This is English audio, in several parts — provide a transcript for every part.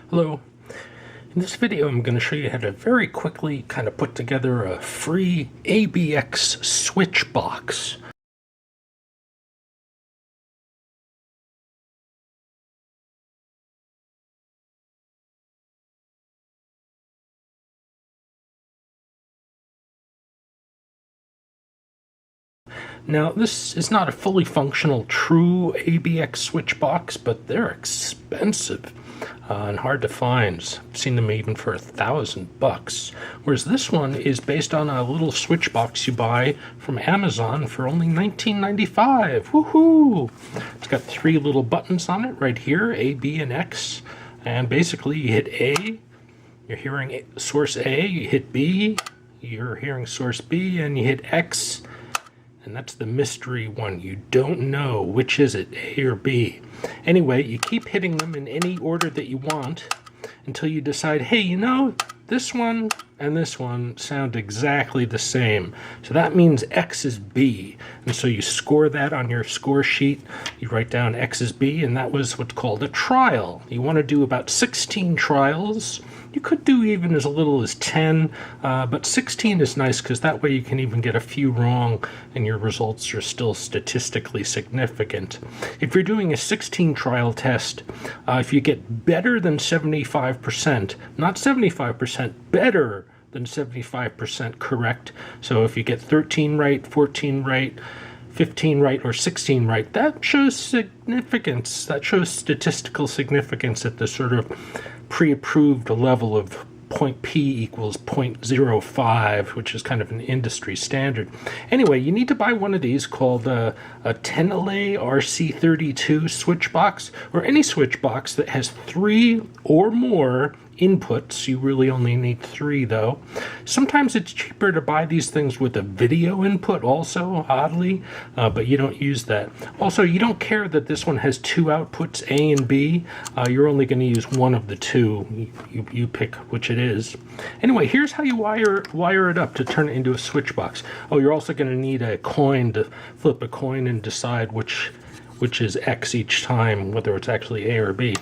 Hello. In this video I'm going to show you how to very quickly kind of put together a free ABX switch box. Now this is not a fully functional true ABX switch box, but they're expensive and hard to find. I've seen them even for $1,000. Whereas this one is based on a little switch box you buy from Amazon for only $19.95. Woohoo! It's got three little buttons on it right here, A, B, and X. And basically you hit A, you're hearing source A, you hit B, you're hearing source B, and you hit X. And that's the mystery one. You don't know which is it, A or B. Anyway, you keep hitting them in any order that you want until you decide, hey, you know, this one and this one sound exactly the same. So that means X is B. And so you score that on your score sheet. You write down X is B, and that was what's called a trial. You want to do about 16 trials. You could do even as little as 10, but 16 is nice because that way you can even get a few wrong and your results are still statistically significant. If you're doing a 16 trial test, if you get better than 75%, not 75%, better than 75% correct, so if you get 13 right, 14 right, 15 right, or 16 right, that shows significance. That shows statistical significance at the sort of pre-approved level of point P equals 0.05, which is kind of an industry standard. Anyway, you need to buy one of these called a TENEALAY RC-32 switch box, or any switch box that has 3 or more inputs. You really only need 3 though. Sometimes it's cheaper to buy these things with a video input also, oddly, but you don't use that. Also, you don't care that this one has 2 outputs, A and B. You're only going to use one of the 2. You pick which it is. Anyway, here's how you wire it up to turn it into a switch box. Oh, you're also going to need a coin to flip a coin and decide which is X each time, whether it's actually A or B.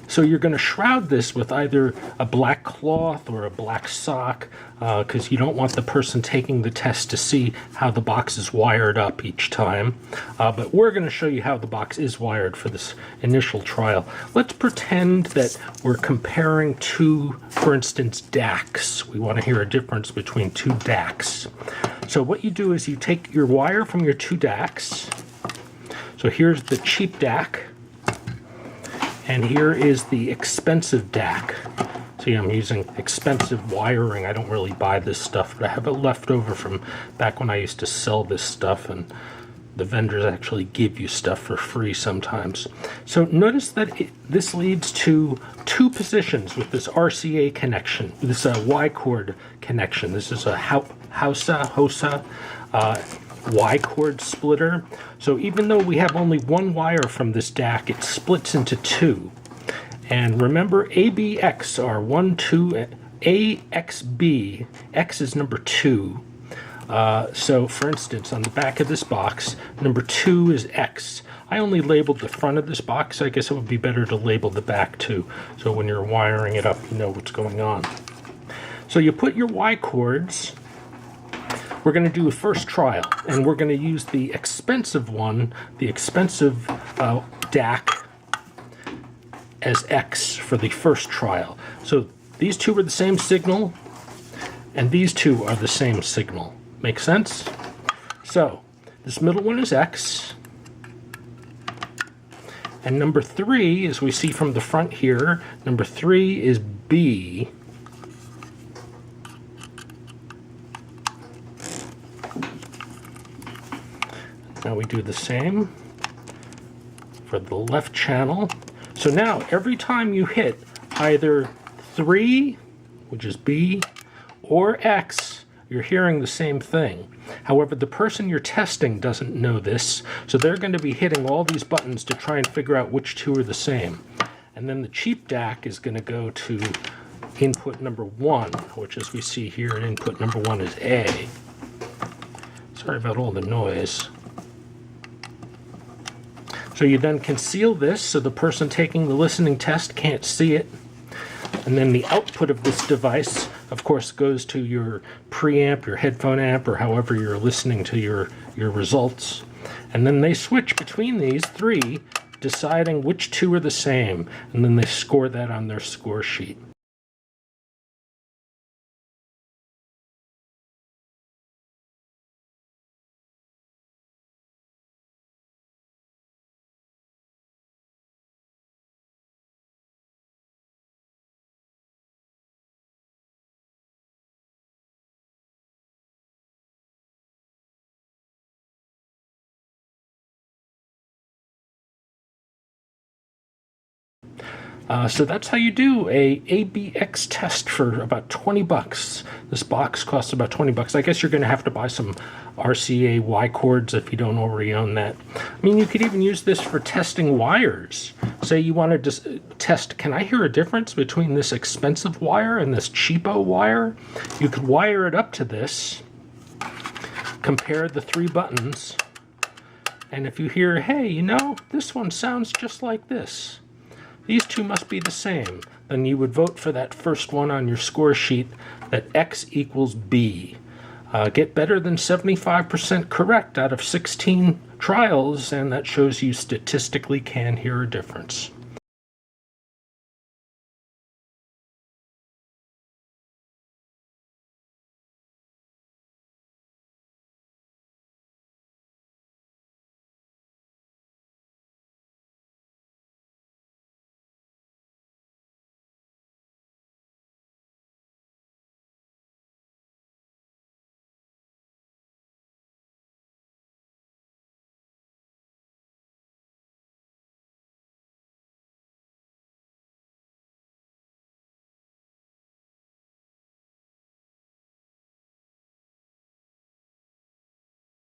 So you're going to shroud this with either a black cloth or a black sock because you don't want the person taking the test to see how the box is wired up each time. But we're going to show you how the box is wired for this initial trial. Let's pretend that we're comparing two, for instance, DACs. We want to hear a difference between 2 DACs. So what you do is you take your wire from your 2 DACs. So here's the cheap DAC. And here is the expensive DAC. See, I'm using expensive wiring. I don't really buy this stuff, but I have it left over from back when I used to sell this stuff, and the vendors actually give you stuff for free sometimes. So notice that this leads to 2 positions with this RCA connection, this Y-chord connection. This is a HOSA Y-chord splitter. So even though we have only 1 wire from this DAC, it splits into 2. And remember, ABX are 1, 2, AXB, X is number 2. So for instance, on the back of this box, number 2 is X. I only labeled the front of this box. I guess it would be better to label the back too. So when you're wiring it up, you know what's going on. So you put your Y chords. We're going to do a first trial, and we're going to use the expensive one, the expensive DAC, as X for the first trial. So these 2 are the same signal, and these 2 are the same signal. Make sense? So this middle one is X, and number 3, as we see from the front here, number 3 is B. Now we do the same for the left channel. So now every time you hit either 3, which is B, or X, you're hearing the same thing. However, the person you're testing doesn't know this, so they're going to be hitting all these buttons to try and figure out which 2 are the same. And then the cheap DAC is going to go to input number 1, which, as we see here, input number 1 is A. Sorry about all the noise. So So you then conceal this so the person taking the listening test can't see it. And then the output of this device, of course, goes to your preamp, your headphone amp, or however you're listening to your results. And then they switch between these three, deciding which two are the same. And then they score that on their score sheet. So that's how you do a ABX test for about 20 bucks. This box costs about 20 bucks. I guess you're going to have to buy some RCA Y cords if you don't already own that. I mean, you could even use this for testing wires. Say you want to test, can I hear a difference between this expensive wire and this cheapo wire? You could wire it up to this, compare the three buttons, and if you hear, hey, you know, this one sounds just like this, these two must be the same, then you would vote for that first one on your score sheet, that X equals B. Get better than 75% correct out of 16 trials, and that shows you statistically can hear a difference.